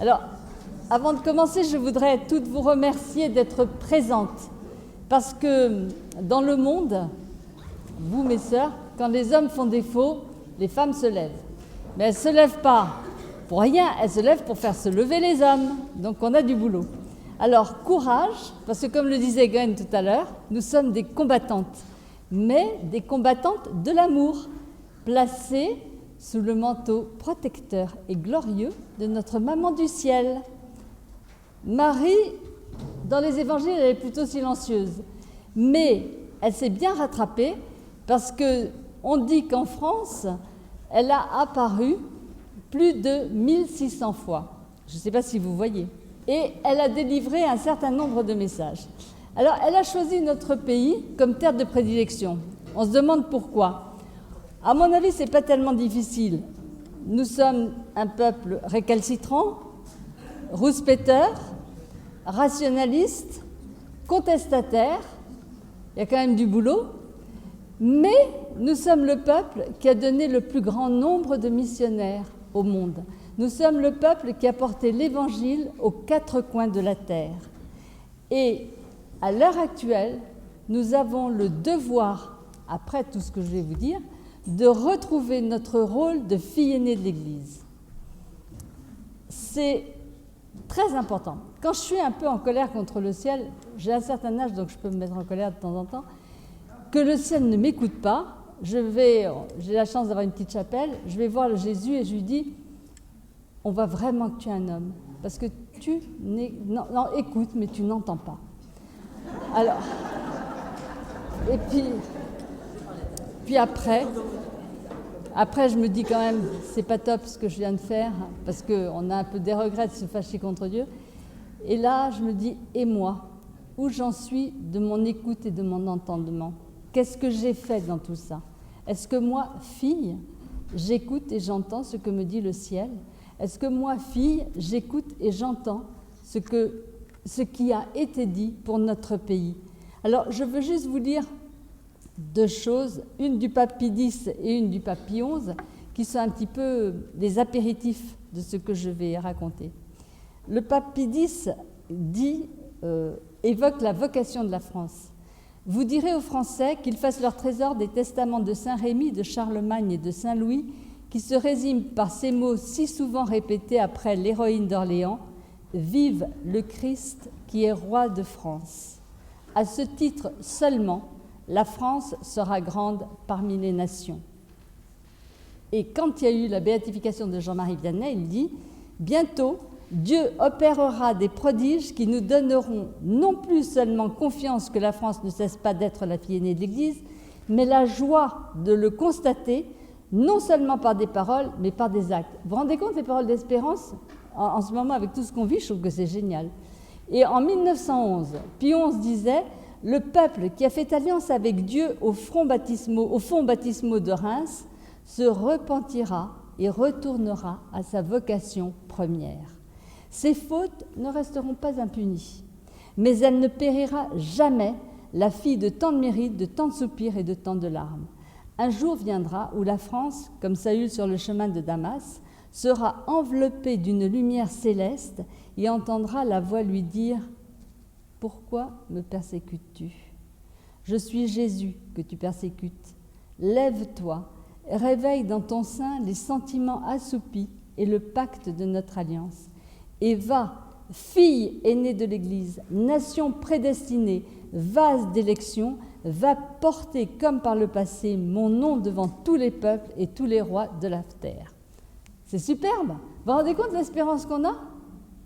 Alors, avant de commencer, je voudrais toutes vous remercier d'être présentes. Parce que dans le monde, vous mes sœurs, quand les hommes font défaut, les femmes se lèvent. Mais elles ne se lèvent pas pour rien, elles se lèvent pour faire se lever les hommes. Donc on a du boulot. Alors courage, parce que comme le disait Gwen tout à l'heure, nous sommes des combattantes, mais des combattantes de l'amour, placées sous le manteau protecteur et glorieux de notre maman du ciel. Marie, dans les évangiles, elle est plutôt silencieuse, mais elle s'est bien rattrapée parce qu'on dit qu'en France, elle a apparu plus de 1600 fois. Je ne sais pas si vous voyez. Et elle a délivré un certain nombre de messages. Alors, elle a choisi notre pays comme terre de prédilection. On se demande pourquoi. À mon avis, ce n'est pas tellement difficile. Nous sommes un peuple récalcitrant, rouspéteur, rationaliste, contestataire. Il y a quand même du boulot. Mais nous sommes le peuple qui a donné le plus grand nombre de missionnaires au monde. Nous sommes le peuple qui a porté l'Évangile aux quatre coins de la terre. Et à l'heure actuelle, nous avons le devoir, après tout ce que je vais vous dire, de retrouver notre rôle de fille aînée de l'Église. C'est très important. Quand je suis un peu en colère contre le ciel, j'ai un certain âge, donc je peux me mettre en colère de temps en temps, que le ciel ne m'écoute pas, j'ai la chance d'avoir une petite chapelle, je vais voir le Jésus et je lui dis, on voit vraiment que tu es un homme, parce que tu n'es... Non, écoute, mais tu n'entends pas. Alors, et puis après, je me dis quand même, c'est pas top ce que je viens de faire, parce qu'on a un peu des regrets de se fâcher contre Dieu. Et là, je me dis, et moi, où j'en suis de mon écoute et de mon entendement? Qu'est-ce que j'ai fait dans tout ça? Est-ce que moi, fille, j'écoute et j'entends ce que me dit le ciel? Est-ce que moi, fille, j'écoute et j'entends ce qui a été dit pour notre pays? Alors, je veux juste vous dire deux choses, une du pape Pie X et une du pape Pie XI, qui sont un petit peu des apéritifs de ce que je vais raconter. Le pape Pie X évoque la vocation de la France. Vous direz aux Français qu'ils fassent leur trésor des testaments de Saint Rémy, de Charlemagne et de Saint Louis, qui se résument par ces mots si souvent répétés après l'héroïne d'Orléans, « Vive le Christ qui est roi de France ». À ce titre seulement, la France sera grande parmi les nations. Et quand il y a eu la béatification de Jean-Marie Vianney, il dit « Bientôt, Dieu opérera des prodiges qui nous donneront non plus seulement confiance que la France ne cesse pas d'être la fille aînée de l'Église, mais la joie de le constater, non seulement par des paroles, mais par des actes. » Vous vous rendez compte des paroles d'espérance? En ce moment, avec tout ce qu'on vit, je trouve que c'est génial. Et en 1911, Pie XI disait « Le peuple qui a fait alliance avec Dieu aux fonds baptismaux de Reims se repentira et retournera à sa vocation première. Ces fautes ne resteront pas impunies, mais elle ne périra jamais, la fille de tant de mérites, de tant de soupirs et de tant de larmes. Un jour viendra où la France, comme Saül sur le chemin de Damas, sera enveloppée d'une lumière céleste et entendra la voix lui dire « Pourquoi me persécutes-tu? Je suis Jésus que tu persécutes. Lève-toi, réveille dans ton sein les sentiments assoupis et le pacte de notre alliance. Et va, fille aînée de l'Église, nation prédestinée, vase d'élection, va porter comme par le passé mon nom devant tous les peuples et tous les rois de la terre. » C'est superbe. Vous vous rendez compte de l'espérance qu'on a?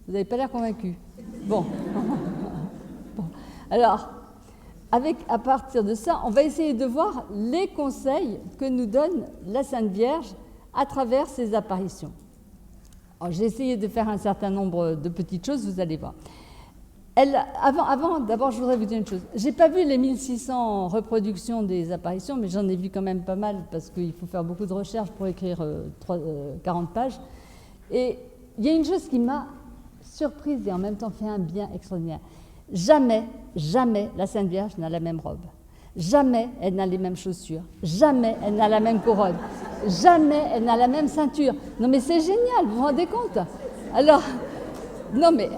Vous n'avez pas l'air convaincu. Bon. Alors, à partir de ça, on va essayer de voir les conseils que nous donne la Sainte Vierge à travers ses apparitions. J'ai essayé de faire un certain nombre de petites choses, vous allez voir. D'abord, je voudrais vous dire une chose. Je n'ai pas vu les 1600 reproductions des apparitions, mais j'en ai vu quand même pas mal, parce qu'il faut faire beaucoup de recherches pour écrire 40 pages. Et il y a une chose qui m'a surprise et en même temps fait un bien extraordinaire. Jamais la Sainte Vierge n'a la même robe. Jamais elle n'a les mêmes chaussures. Jamais elle n'a la même couronne. Jamais elle n'a la même ceinture. Non mais c'est génial, vous vous rendez compte? Alors, Non, mais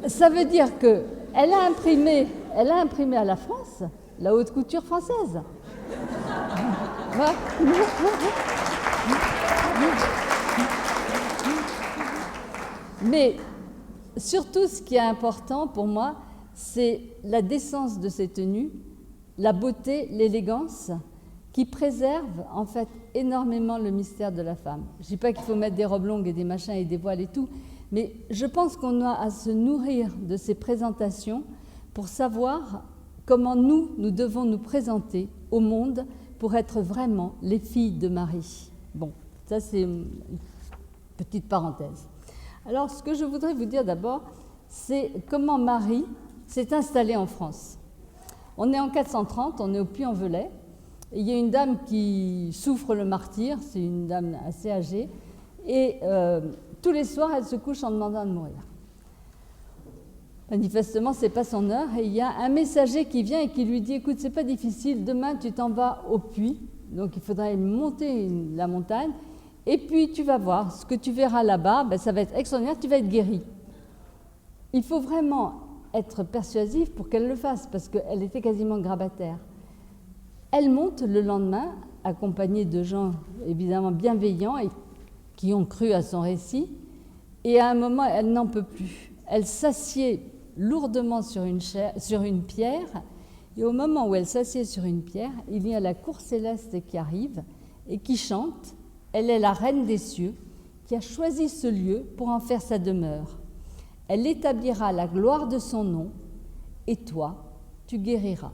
ça veut dire qu'elle a imprimé à la France la haute couture française. Mais surtout, ce qui est important pour moi, c'est la décence de ces tenues, la beauté, l'élégance, qui préservent en fait énormément le mystère de la femme. Je ne dis pas qu'il faut mettre des robes longues et des machins et des voiles et tout, mais je pense qu'on a à se nourrir de ces présentations pour savoir comment nous devons nous présenter au monde pour être vraiment les filles de Marie. Bon, ça c'est une petite parenthèse. Alors, ce que je voudrais vous dire d'abord, c'est comment Marie s'est installée en France. On est en 430, on est au Puy-en-Velay, et il y a une dame qui souffre le martyre, c'est une dame assez âgée, et tous les soirs, elle se couche en demandant de mourir. Manifestement, ce n'est pas son heure, et il y a un messager qui vient et qui lui dit « Écoute, c'est pas difficile, demain tu t'en vas au puits, donc il faudrait monter la montagne, et puis tu vas voir, ce que tu verras là-bas, ben, ça va être extraordinaire, tu vas être guérie. » Il faut vraiment être persuasif pour qu'elle le fasse, parce qu'elle était quasiment grabataire. Elle monte le lendemain, accompagnée de gens évidemment bienveillants et qui ont cru à son récit, et à un moment, elle n'en peut plus. Elle s'assied lourdement sur une pierre, et au moment où elle s'assied sur une pierre, il y a la cour céleste qui arrive et qui chante. Elle est la reine des cieux qui a choisi ce lieu pour en faire sa demeure. Elle établira la gloire de son nom, et toi, tu guériras.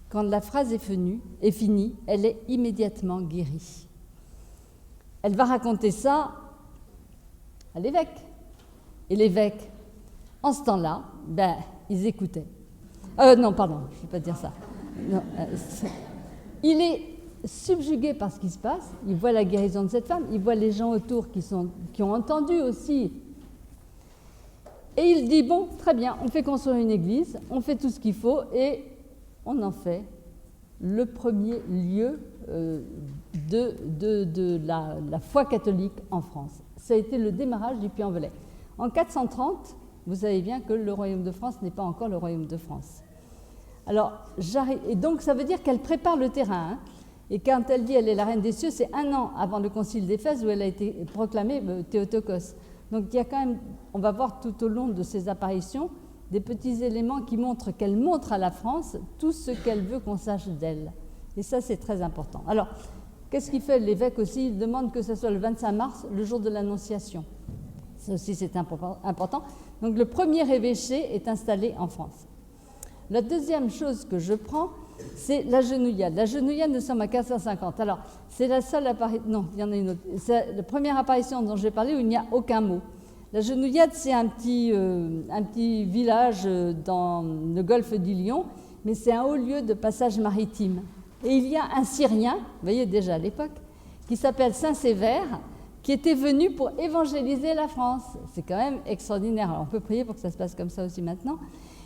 Quand la phrase est finie, elle est immédiatement guérie. Elle va raconter ça à l'évêque. Et l'évêque, en ce temps-là, ben, ils écoutaient. Non, pardon, je ne vais pas dire ça. Non, il est subjugué par ce qui se passe, il voit la guérison de cette femme, il voit les gens autour qui ont entendu aussi. Et il dit, bon, très bien, on fait construire une église, on fait tout ce qu'il faut et on en fait le premier lieu de la foi catholique en France. Ça a été le démarrage du Puy-en-Velay. En 430, vous savez bien que le royaume de France n'est pas encore le royaume de France. Alors, et donc ça veut dire qu'elle prépare le terrain. Hein. Et quand elle dit elle est la reine des cieux, c'est 1 an avant le concile d'Éphèse où elle a été proclamée Théotokos. Donc il y a quand même, on va voir tout au long de ces apparitions, des petits éléments qui montrent qu'elle montre à la France tout ce qu'elle veut qu'on sache d'elle. Et ça, c'est très important. Alors, qu'est-ce qu'il fait l'évêque aussi? Il demande que ce soit le 25 mars, le jour de l'Annonciation. Ça aussi, c'est important. Donc le premier évêché est installé en France. La deuxième chose que je prends, c'est la genouillade. La genouillade, nous sommes à 450. Alors, c'est la seule apparition... Non, il y en a une autre. C'est la première apparition dont j'ai parlé où il n'y a aucun mot. La genouillade, c'est un petit village dans le golfe du Lion, mais c'est un haut lieu de passage maritime. Et il y a un Syrien, vous voyez déjà à l'époque, qui s'appelle Saint Sévère, qui était venu pour évangéliser la France. C'est quand même extraordinaire. Alors, on peut prier pour que ça se passe comme ça aussi maintenant.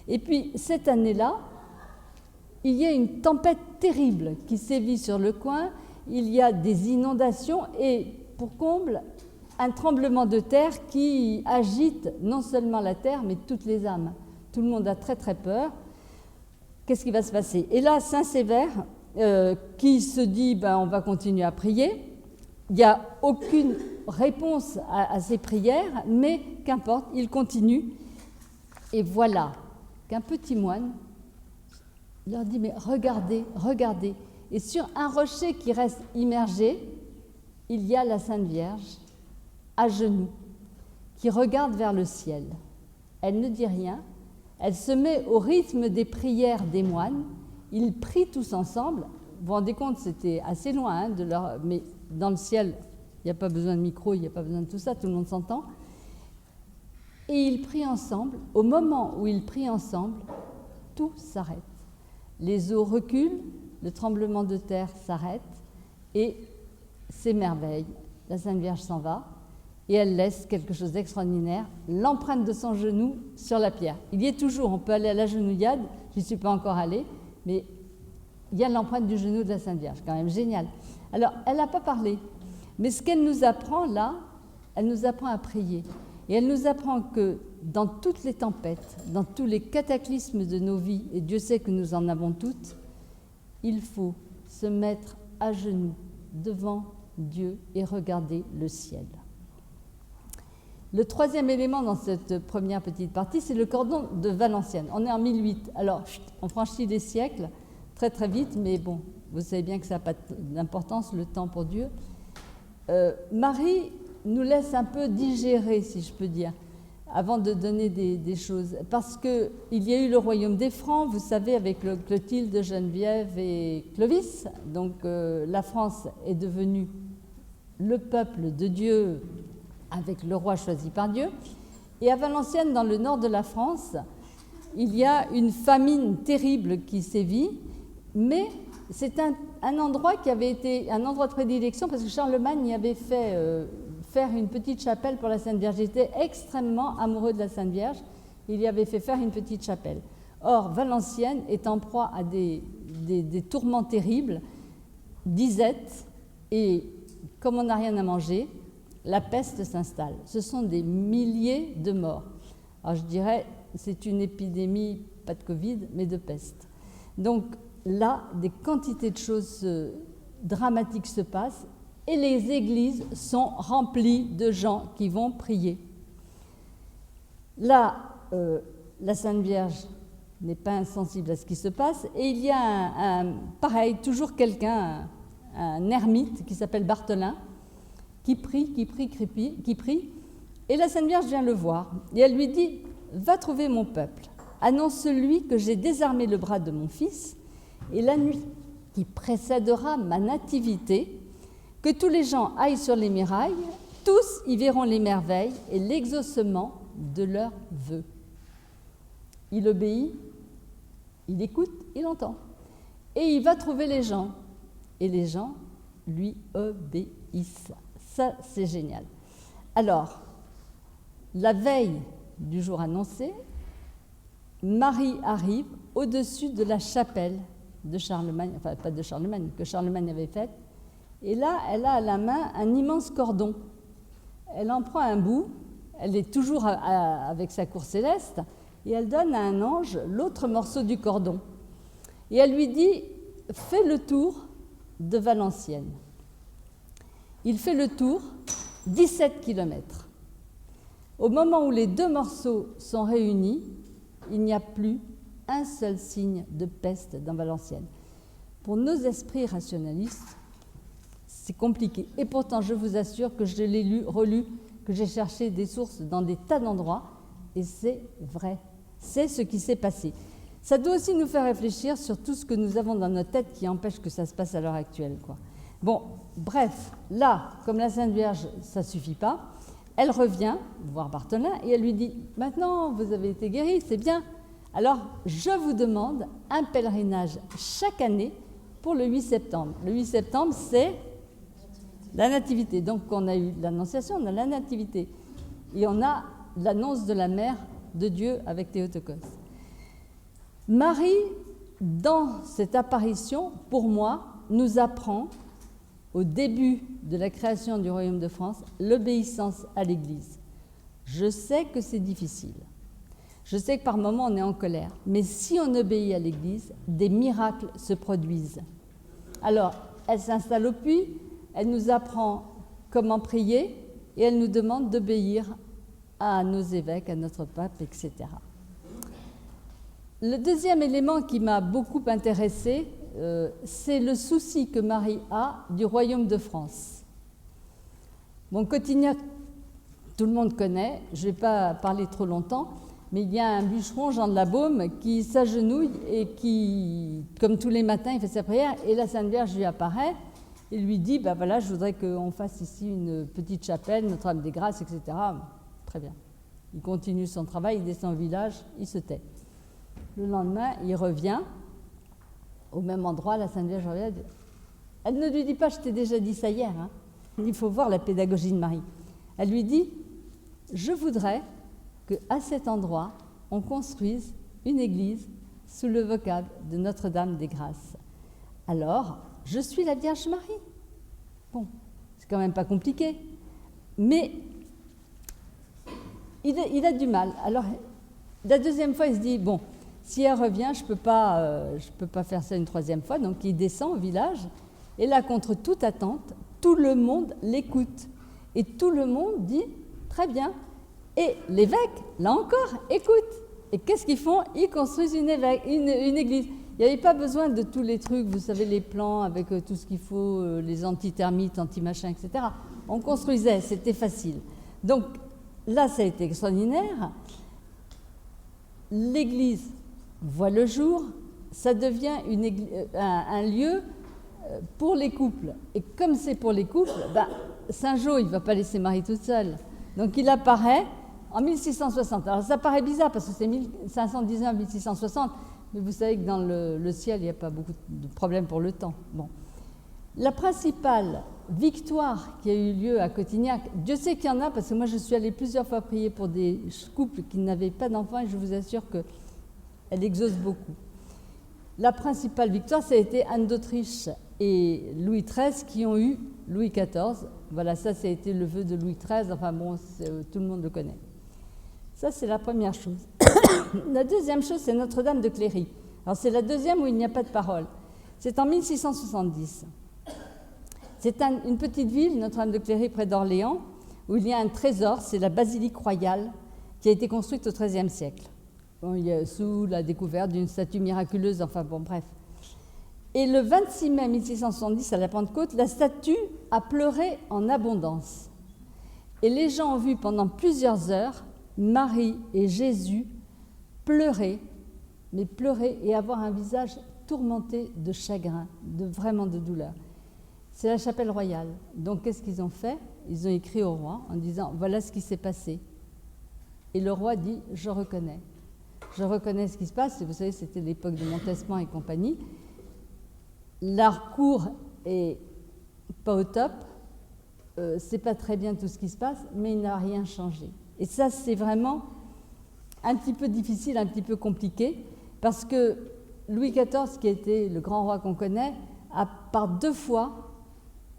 Et puis, cette année-là, il y a une tempête terrible qui sévit sur le coin, il y a des inondations et, pour comble, un tremblement de terre qui agite non seulement la terre, mais toutes les âmes. Tout le monde a très très peur. Qu'est-ce qui va se passer? Et là, Saint Sévère, qui se dit on va continuer à prier, il n'y a aucune réponse à ces prières, mais qu'importe, il continue. Et voilà qu'un petit moine leur dit, mais regardez, regardez. Et sur un rocher qui reste immergé, il y a la Sainte Vierge, à genoux, qui regarde vers le ciel. Elle ne dit rien, elle se met au rythme des prières des moines, ils prient tous ensemble. Vous vous rendez compte, c'était assez loin, mais dans le ciel, il n'y a pas besoin de micro, il n'y a pas besoin de tout ça, tout le monde s'entend. Et ils prient ensemble. Au moment où ils prient ensemble, tout s'arrête. Les eaux reculent, le tremblement de terre s'arrête et s'émerveille. La Sainte Vierge s'en va et elle laisse quelque chose d'extraordinaire, l'empreinte de son genou sur la pierre. Il y est toujours, on peut aller à la genouillade, je n'y suis pas encore allée, mais il y a l'empreinte du genou de la Sainte Vierge, quand même génial. Alors, elle n'a pas parlé, mais ce qu'elle nous apprend là, elle nous apprend à prier. Et elle nous apprend que dans toutes les tempêtes, dans tous les cataclysmes de nos vies, et Dieu sait que nous en avons toutes, il faut se mettre à genoux devant Dieu et regarder le ciel. Le troisième élément dans cette première petite partie, c'est le cordon de Valenciennes. On est en 1008, alors on franchit les siècles très très vite, mais bon, vous savez bien que ça n'a pas d'importance, le temps pour Dieu. Marie nous laisse un peu digérer, si je peux dire, avant de donner des choses. Parce qu'il y a eu le royaume des Francs, vous savez, avec Clotilde, Geneviève et Clovis. Donc la France est devenue le peuple de Dieu avec le roi choisi par Dieu. Et à Valenciennes, dans le nord de la France, il y a une famine terrible qui sévit, mais c'est un endroit qui avait été un endroit de prédilection parce que Charlemagne y avait fait faire une petite chapelle pour la Sainte Vierge. Il était extrêmement amoureux de la Sainte Vierge. Il y avait fait faire une petite chapelle. Or, Valenciennes est en proie à des tourments terribles, disette, et comme on n'a rien à manger, la peste s'installe. Ce sont des milliers de morts. Alors je dirais, c'est une épidémie, pas de Covid, mais de peste. Donc là, des quantités de choses dramatiques se passent et les églises sont remplies de gens qui vont prier. Là, la Sainte Vierge n'est pas insensible à ce qui se passe et il y a pareil, toujours quelqu'un, un ermite qui s'appelle Barthelin, qui prie, et la Sainte Vierge vient le voir et elle lui dit « Va trouver mon peuple, annonce-lui que j'ai désarmé le bras de mon fils et la nuit qui précédera ma nativité, que tous les gens aillent sur les murailles, tous y verront les merveilles et l'exaucement de leurs vœux. » Il obéit, il écoute, il entend. Et il va trouver les gens. Et les gens lui obéissent. Ça, c'est génial. Alors, la veille du jour annoncé, Marie arrive au-dessus de la chapelle de Charlemagne, enfin pas de Charlemagne, que Charlemagne avait faite. Et là, elle a à la main un immense cordon. Elle en prend un bout, elle est toujours avec sa cour céleste, et elle donne à un ange l'autre morceau du cordon. Et elle lui dit « Fais le tour de Valenciennes ». Il fait le tour, 17 km. Au moment où les deux morceaux sont réunis, il n'y a plus un seul signe de peste dans Valenciennes. Pour nos esprits rationalistes, c'est compliqué. Et pourtant, je vous assure que je l'ai lu, relu, que j'ai cherché des sources dans des tas d'endroits, et c'est vrai. C'est ce qui s'est passé. Ça doit aussi nous faire réfléchir sur tout ce que nous avons dans notre tête qui empêche que ça se passe à l'heure actuelle, quoi. Bon, bref, là, comme la Sainte Vierge, ça ne suffit pas, elle revient voir Barthelin et elle lui dit « Maintenant, vous avez été guéri, c'est bien. Alors, je vous demande un pèlerinage chaque année pour le 8 septembre. » Le 8 septembre, c'est la Nativité. Donc, on a eu l'Annonciation, on a la Nativité. Et on a l'annonce de la mère de Dieu avec Théotokos. Marie, dans cette apparition, pour moi, nous apprend au début de la création du Royaume de France, l'obéissance à l'Église. Je sais que c'est difficile. Je sais que par moments, on est en colère. Mais si on obéit à l'Église, des miracles se produisent. Alors, elle s'installe au puits, elle nous apprend comment prier et elle nous demande d'obéir à nos évêques, à notre pape, etc. Le deuxième élément qui m'a beaucoup intéressée, c'est le souci que Marie a du royaume de France. Bon, Cotignac, tout le monde connaît, je ne vais pas parler trop longtemps, mais il y a un bûcheron, Jean de la Baume, qui s'agenouille et qui, comme tous les matins, il fait sa prière, et la Sainte Vierge lui apparaît et lui dit, ben voilà, je voudrais qu'on fasse ici une petite chapelle, Notre-Dame des Grâces, etc. Très bien. Il continue son travail, il descend au village, il se tait. Le lendemain, il revient au même endroit, la Sainte Vierge revient. Elle ne lui dit pas, je t'ai déjà dit ça hier. Hein. Il faut voir la pédagogie de Marie. Elle lui dit, je voudrais qu'à cet endroit, on construise une église sous le vocable de Notre-Dame des Grâces. Alors, je suis la Vierge Marie. Bon, c'est quand même pas compliqué. Mais il a du mal. Alors, la deuxième fois, il se dit, bon, si elle revient, je peux pas faire ça une troisième fois. Donc, il descend au village. Et là, contre toute attente, tout le monde l'écoute. Et tout le monde dit, très bien. Et l'évêque, là encore, écoute. Et qu'est-ce qu'ils font? Ils construisent une église. Il n'y avait pas besoin de tous les trucs, vous savez, les plans avec tout ce qu'il faut, les anti-termites, anti-machins, etc. On construisait, c'était facile. Donc là, ça a été extraordinaire. L'église voit le jour, ça devient un lieu pour les couples. Et comme c'est pour les couples, Saint-Jean, il ne va pas laisser Marie toute seule. Donc il apparaît en 1660. Alors ça paraît bizarre parce que c'est 1519-1660, mais vous savez que dans le ciel, il n'y a pas beaucoup de problèmes pour le temps. Bon. La principale victoire qui a eu lieu à Cotignac, Dieu sait qu'il y en a, parce que moi je suis allée plusieurs fois prier pour des couples qui n'avaient pas d'enfants et je vous assure qu'elle exauce beaucoup. La principale victoire, ça a été Anne d'Autriche et Louis XIII qui ont eu Louis XIV. Voilà, ça a été le vœu de Louis XIII, enfin bon, tout le monde le connaît. Ça, c'est la première chose. La deuxième chose, c'est Notre-Dame de Cléry. Alors, c'est la deuxième où il n'y a pas de parole. C'est en 1670. C'est une petite ville, Notre-Dame de Cléry, près d'Orléans, où il y a un trésor, c'est la basilique royale, qui a été construite au XIIIe siècle. Bon, sous la découverte d'une statue miraculeuse, enfin bon, bref. Et le 26 mai 1670, à la Pentecôte, la statue a pleuré en abondance. Et les gens ont vu pendant plusieurs heures Marie et Jésus pleurer, mais pleurer et avoir un visage tourmenté de chagrin, vraiment de douleur. C'est la chapelle royale. Donc, qu'est-ce qu'ils ont fait? Ils ont écrit au roi en disant « Voilà ce qui s'est passé ». Et le roi dit « Je reconnais. Je reconnais ce qui se passe ». Et vous savez, c'était l'époque de Montespan et compagnie. La cour est pas au top. C'est pas très bien tout ce qui se passe, mais il n'a rien changé. Et ça, c'est vraiment un petit peu difficile, un petit peu compliqué, parce que Louis XIV, qui était le grand roi qu'on connaît, a par 2 fois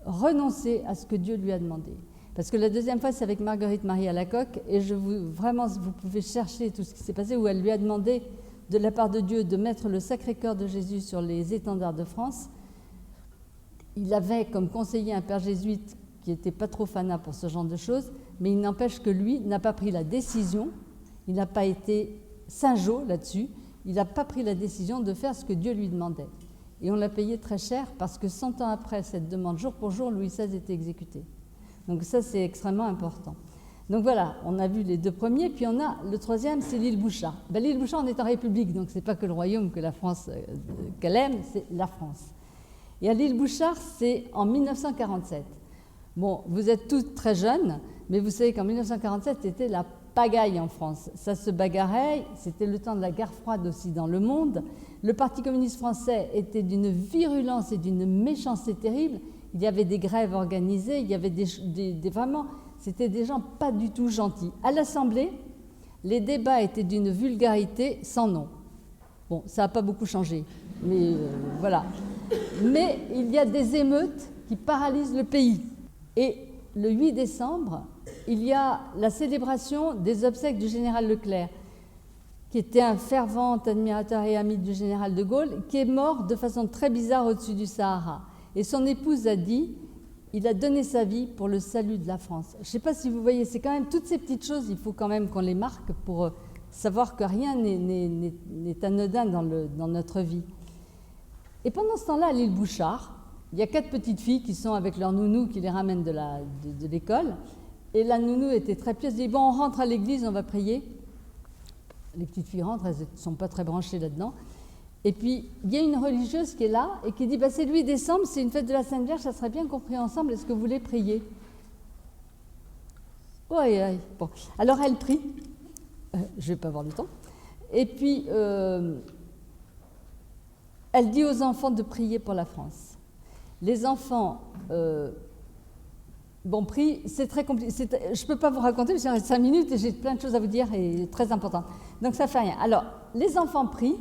renoncé à ce que Dieu lui a demandé. Parce que la deuxième fois, c'est avec Marguerite Marie Alacoque, et vraiment, vous pouvez chercher tout ce qui s'est passé, où elle lui a demandé, de la part de Dieu, de mettre le Sacré-Cœur de Jésus sur les étendards de France. Il avait comme conseiller un père jésuite qui n'était pas trop fanat pour ce genre de choses, mais il n'empêche que lui n'a pas pris la décision, il n'a pas été Saint-Jean là-dessus, il n'a pas pris la décision de faire ce que Dieu lui demandait. Et on l'a payé très cher parce que 100 ans après cette demande, jour pour jour, Louis XVI était exécuté. Donc ça, c'est extrêmement important. Donc voilà, on a vu les 2 premiers, puis on a le 3e, c'est l'île Bouchard. L'île Bouchard, on est en République, donc ce n'est pas que le royaume que la France, qu'elle aime, c'est la France. Et à l'île Bouchard, c'est en 1947. Bon, vous êtes toutes très jeunes, mais vous savez qu'en 1947, c'était la pagaille en France. Ça se bagarrait, c'était le temps de la guerre froide aussi dans le monde. Le Parti communiste français était d'une virulence et d'une méchanceté terrible. Il y avait des grèves organisées, il y avait vraiment, c'était des gens pas du tout gentils. À l'Assemblée, les débats étaient d'une vulgarité sans nom. Bon, ça n'a pas beaucoup changé, mais voilà. Mais il y a des émeutes qui paralysent le pays. Et le 8 décembre, il y a la célébration des obsèques du général Leclerc, qui était un fervent admirateur et ami du général de Gaulle, qui est mort de façon très bizarre au-dessus du Sahara. Et son épouse a dit, il a donné sa vie pour le salut de la France. Je ne sais pas si vous voyez, c'est quand même toutes ces petites choses, il faut quand même qu'on les marque pour savoir que rien n'est anodin dans notre vie. Et pendant ce temps-là, à l'île Bouchard, il y a 4 petites filles qui sont avec leur nounou qui les ramènent de l'école. Et la nounou était très pieuse, elle dit « Bon, on rentre à l'église, on va prier ». Les petites filles rentrent, elles ne sont pas très branchées là-dedans. Et puis, il y a une religieuse qui est là et qui dit « C'est le 8 décembre, c'est une fête de la Sainte Vierge, ça serait bien qu'on prie ensemble, est-ce que vous voulez prier ?» Oui. Bon. Alors, elle prie. Je ne vais pas avoir le temps. Et puis, elle dit aux enfants de prier pour la France. Les enfants prient, c'est très compliqué. Je ne peux pas vous raconter, parce qu'il reste 5 minutes et j'ai plein de choses à vous dire et très importantes. Donc ça ne fait rien. Alors, les enfants prient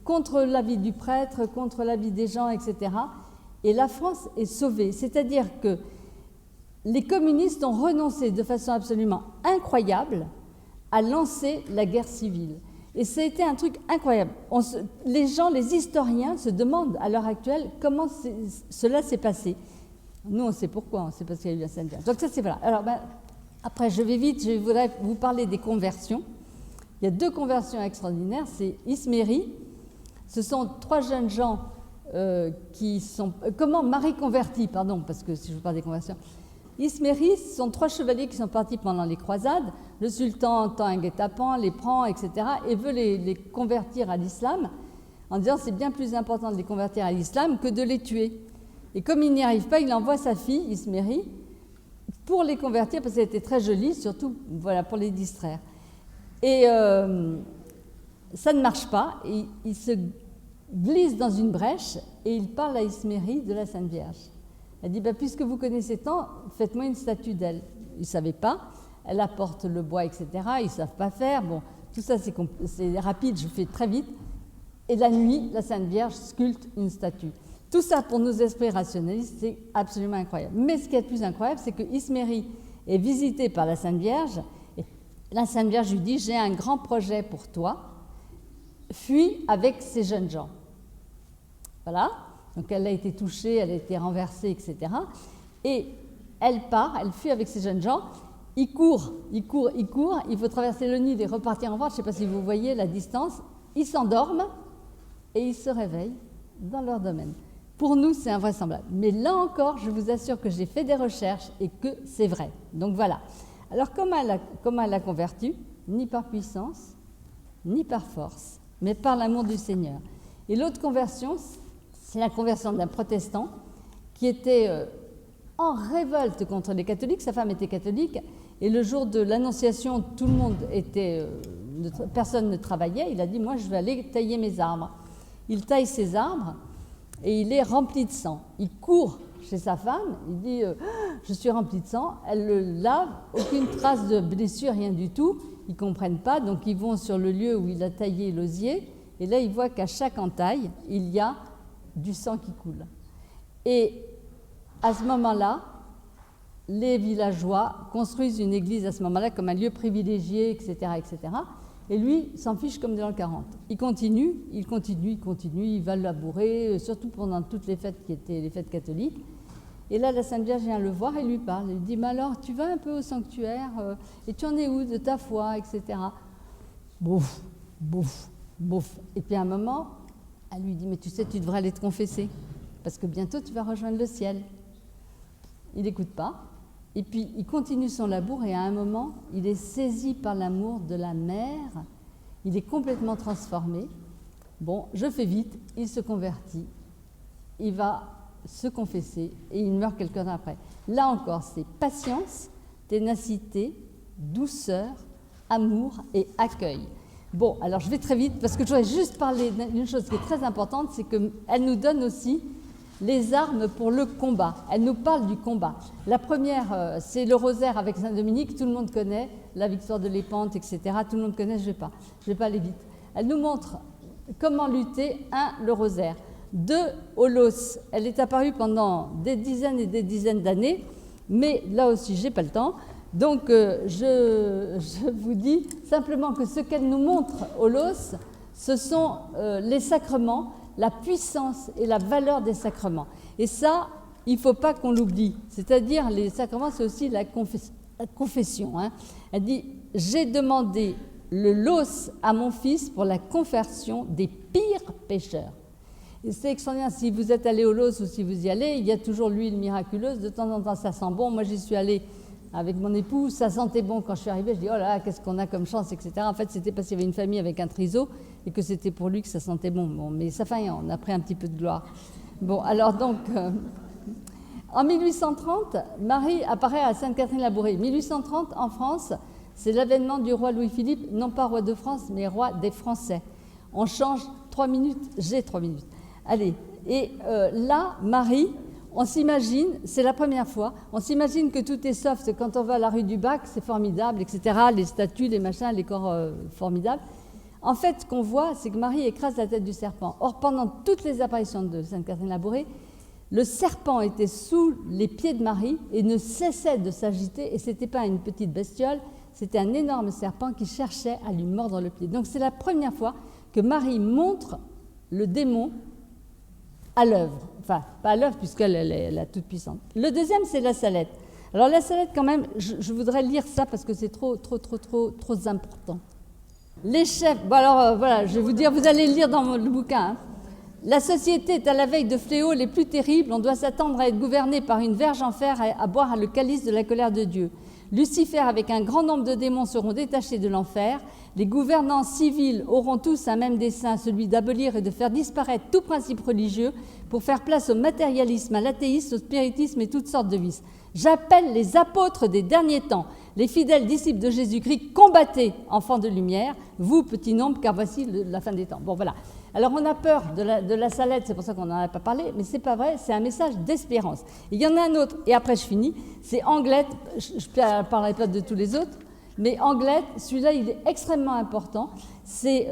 contre l'avis du prêtre, contre l'avis des gens, etc. Et la France est sauvée. C'est-à-dire que les communistes ont renoncé de façon absolument incroyable a lancé la guerre civile. Et ça a été un truc incroyable. Les gens, les historiens se demandent à l'heure actuelle comment cela s'est passé. Nous, on sait pourquoi, c'est parce qu'il y a eu la Sainte Vierge. Donc ça, c'est voilà. Alors, après, je vais vite, je voudrais vous parler des conversions. Il y a 2 conversions extraordinaires, c'est Isméry. Ce sont 3 jeunes gens qui sont... Comment Marie convertit, pardon, parce que si je vous parle des conversions. Isméry, ce sont 3 chevaliers qui sont partis pendant les croisades. Le sultan entend un guet-apens, les prend, etc. et veut les convertir à l'islam, en disant c'est bien plus important de les convertir à l'islam que de les tuer. Et comme il n'y arrive pas, il envoie sa fille, Isméry, pour les convertir, parce qu'elle était très jolie, surtout voilà, pour les distraire. Et ça ne marche pas, et il se glisse dans une brèche et il parle à Isméry de la Sainte Vierge. Elle dit puisque vous connaissez tant, faites-moi une statue d'elle. Ils ne savaient pas, elle apporte le bois, etc. Ils ne savent pas faire. Bon, tout ça c'est rapide, je fais très vite. Et la nuit, la Sainte Vierge sculpte une statue. Tout ça, pour nos esprits rationalistes, c'est absolument incroyable. Mais ce qui est le plus incroyable, c'est que Isméry est visité par la Sainte Vierge. Et la Sainte Vierge lui dit « J'ai un grand projet pour toi. Fuis avec ces jeunes gens. » Voilà. Donc elle a été touchée, elle a été renversée, etc. Et elle part, elle fuit avec ces jeunes gens. Il court. Il faut traverser le Nil et repartir en France. Je ne sais pas si vous voyez la distance. Ils s'endorment et ils se réveillent dans leur domaine. Pour nous, c'est invraisemblable. Mais là encore, je vous assure que j'ai fait des recherches et que c'est vrai. Donc voilà. Alors comment elle a converti? Ni par puissance, ni par force, mais par l'amour du Seigneur. Et l'autre conversion, c'est la conversion d'un protestant qui était en révolte contre les catholiques. Sa femme était catholique et le jour de l'Annonciation, tout le monde était, personne ne travaillait. Il a dit, moi je vais aller tailler mes arbres. Il taille ses arbres et il est rempli de sang. Il court chez sa femme, il dit, je suis rempli de sang. Elle le lave, aucune trace de blessure, rien du tout. Ils ne comprennent pas, donc ils vont sur le lieu où il a taillé l'osier et là ils voient qu'à chaque entaille, il y a du sang qui coule. Et à ce moment-là, les villageois construisent une église à ce moment-là comme un lieu privilégié, etc., etc. Et lui s'en fiche comme dans le 40. Il continue, il va labourer, surtout pendant toutes les fêtes qui étaient les fêtes catholiques. Et là, la Sainte Vierge vient le voir et lui parle. Elle lui dit, mais alors, tu vas un peu au sanctuaire, et tu en es où de ta foi, etc. Bouf. Et puis à un moment, elle lui dit, mais tu sais, tu devrais aller te confesser, parce que bientôt tu vas rejoindre le ciel. Il n'écoute pas, et puis il continue son labour, et à un moment, il est saisi par l'amour de la mère, il est complètement transformé. Bon, je fais vite, il se convertit, il va se confesser, et il meurt quelque temps après. Là encore, c'est patience, ténacité, douceur, amour et accueil. Bon, alors je vais très vite parce que je voudrais juste parler d'une chose qui est très importante, c'est qu'elle nous donne aussi les armes pour le combat. Elle nous parle du combat. La première, c'est le rosaire avec Saint-Dominique, tout le monde connaît, la victoire de l'Épante, etc. Tout le monde connaît, je vais pas aller vite. Elle nous montre comment lutter. 1, le rosaire. 2, Holos. Elle est apparue pendant des dizaines et des dizaines d'années, mais là aussi, j'ai pas le temps. Donc, je vous dis simplement que ce qu'elle nous montre, Holos, ce sont les sacrements, la puissance et la valeur des sacrements. Et ça, il ne faut pas qu'on l'oublie. C'est-à-dire, les sacrements, c'est aussi la confession. Hein. Elle dit, j'ai demandé le los à mon fils pour la conversion des pires pécheurs. Et c'est extraordinaire, si vous êtes allé au los ou si vous y allez, il y a toujours l'huile miraculeuse, de temps en temps ça sent bon. Moi, j'y suis allée avec mon époux, ça sentait bon quand je suis arrivée, je dis oh là là, qu'est-ce qu'on a comme chance, etc. En fait, c'était parce qu'il y avait une famille avec un triseau et que c'était pour lui que ça sentait bon. Bon, mais ça fait rien, on a pris un petit peu de gloire. Bon, alors donc, en 1830, Marie apparaît à Sainte-Catherine-Labouré. 1830, en France, c'est l'avènement du roi Louis-Philippe, non pas roi de France, mais roi des Français. On change 3 minutes, j'ai 3 minutes. Allez, et là, Marie, on s'imagine, c'est la première fois, on s'imagine que tout est soft quand on va à la rue du Bac, c'est formidable, etc. Les statues, les machins, les corps formidables. En fait, ce qu'on voit, c'est que Marie écrase la tête du serpent. Or, pendant toutes les apparitions de Sainte-Catherine-Labouré, le serpent était sous les pieds de Marie et ne cessait de s'agiter, et ce n'était pas une petite bestiole, c'était un énorme serpent qui cherchait à lui mordre le pied. Donc c'est la première fois que Marie montre le démon à l'œuvre. Enfin, pas à l'œuvre puisqu'elle est la toute-puissante. Le deuxième, c'est la salette. Alors la salette, quand même, je voudrais lire ça parce que c'est trop important. Les chefs, bon alors voilà, je vais vous dire, vous allez le lire dans le bouquin. Hein. La société est à la veille de fléaux les plus terribles. On doit s'attendre à être gouverné par une verge en fer, à boire le calice de la colère de Dieu. Lucifer, avec un grand nombre de démons, seront détachés de l'enfer. Les gouvernants civils auront tous un même dessein, celui d'abolir et de faire disparaître tout principe religieux pour faire place au matérialisme, à l'athéisme, au spiritisme et toutes sortes de vices. J'appelle les apôtres des derniers temps, les fidèles disciples de Jésus-Christ, combattez, enfants de lumière, vous, petit nombre, car voici la fin des temps. Bon, voilà. Alors, on a peur de la salette, c'est pour ça qu'on n'en a pas parlé, mais c'est pas vrai, c'est un message d'espérance. Il y en a un autre, et après je finis, c'est Anglette, je ne parlerai pas de tous les autres, mais Anglette, celui-là, il est extrêmement important. C'est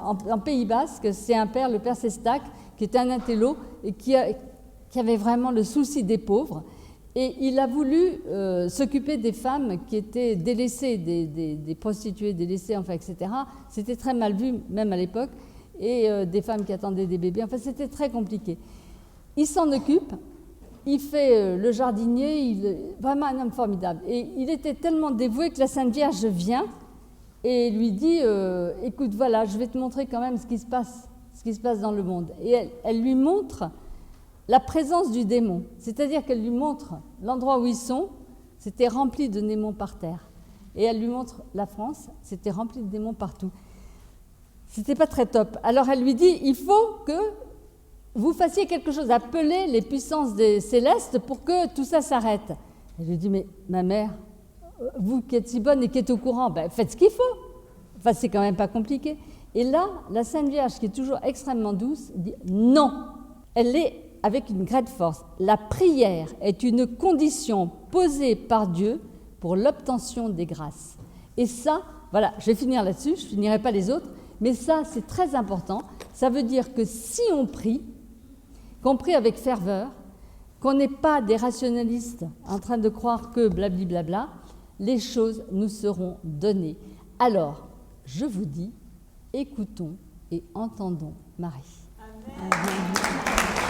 en Pays Basque, c'est un père, le père Sestac, qui était un intello et qui avait vraiment le souci des pauvres. Et il a voulu s'occuper des femmes qui étaient délaissées, des prostituées délaissées, enfin, etc. C'était très mal vu, même à l'époque, et des femmes qui attendaient des bébés. Enfin, c'était très compliqué. Il s'en occupe, il fait le jardinier, vraiment un homme formidable. Et il était tellement dévoué que la Sainte Vierge vient et lui dit écoute, voilà, je vais te montrer quand même ce qui se passe dans le monde. Et elle lui montre la présence du démon, c'est-à-dire qu'elle lui montre l'endroit où ils sont, c'était rempli de démons par terre. Et elle lui montre la France, c'était rempli de démons partout. C'était pas très top. Alors elle lui dit, il faut que vous fassiez quelque chose, appelez les puissances des célestes pour que tout ça s'arrête. Elle lui dit, mais ma mère, vous qui êtes si bonne et qui êtes au courant, ben, faites ce qu'il faut. Enfin, c'est quand même pas compliqué. Et là, la Sainte Vierge, qui est toujours extrêmement douce, dit non. Elle est avec une grande force. La prière est une condition posée par Dieu pour l'obtention des grâces. Et ça, voilà, je vais finir là-dessus, je ne finirai pas les autres, mais ça, c'est très important. Ça veut dire que si on prie, qu'on prie avec ferveur, qu'on n'est pas des rationalistes en train de croire que blablabla, les choses nous seront données. Alors, je vous dis, écoutons et entendons Marie. Amen. Amen.